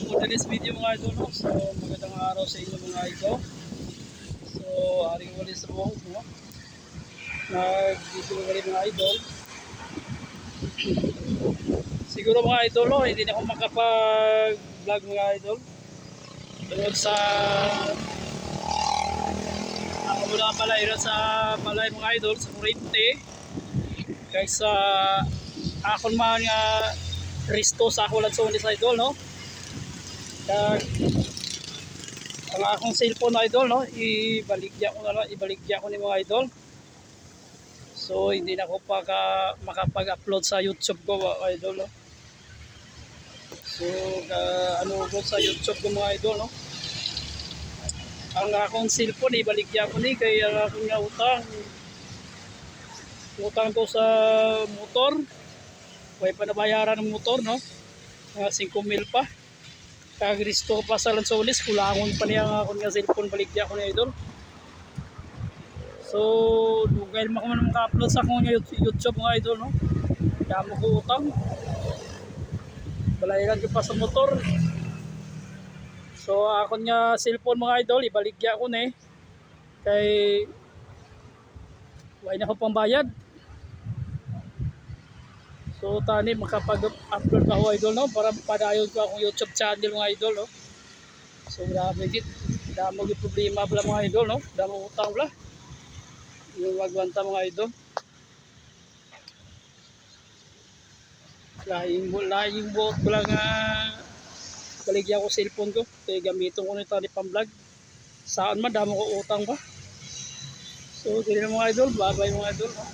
for this video mga idol, no? So magandang araw sa inyo mga idol. So aring wali sa buong, no? Nag-video wali mga idol. Siguro mga idol, no? Hindi na ako makapag-vlog mga idol. Tungkol sa ako mula balay sa balay mga idol sa kurente. Kaysa akon man nga risto sa ako lang sa idol, no? Kag ang akong cellphone idol, no, ibaligya ko ni mga idol. So hindi na ako makapag-upload sa YouTube ko mga idol, no. So ano ko sa YouTube ko mga idol, no. Ang akong cellphone ibaligya ko ni kay ang akong utang ko sa motor. Way pa nabayaran ng motor, no. 5,000 pa. Kagristo ko pa sa Lansones, kulangon pa niya ako nga cellphone baligya ko ni idol. So dugay man ko man maka-upload sa akong YouTube mga idol, no. Damo ko utang. Balayan ko pa sa motor. So akon nga cellphone mga idol ibaligya ko ni kay way na ko pambayad. So tani makapag-upload ako idol, no, para padayon ko akong YouTube channel mga idol, no. So grabe gid, damo gyud problema bala mga idol, no. Damo utang bala. Yung wagwanta mga idol. Laing buot ko lang baligya ko cellphone ko. Kaya gamiton ko nito ni pang-vlog. Saan man damo ko utang pa. So dili na mga idol, bye bye mga idol, no?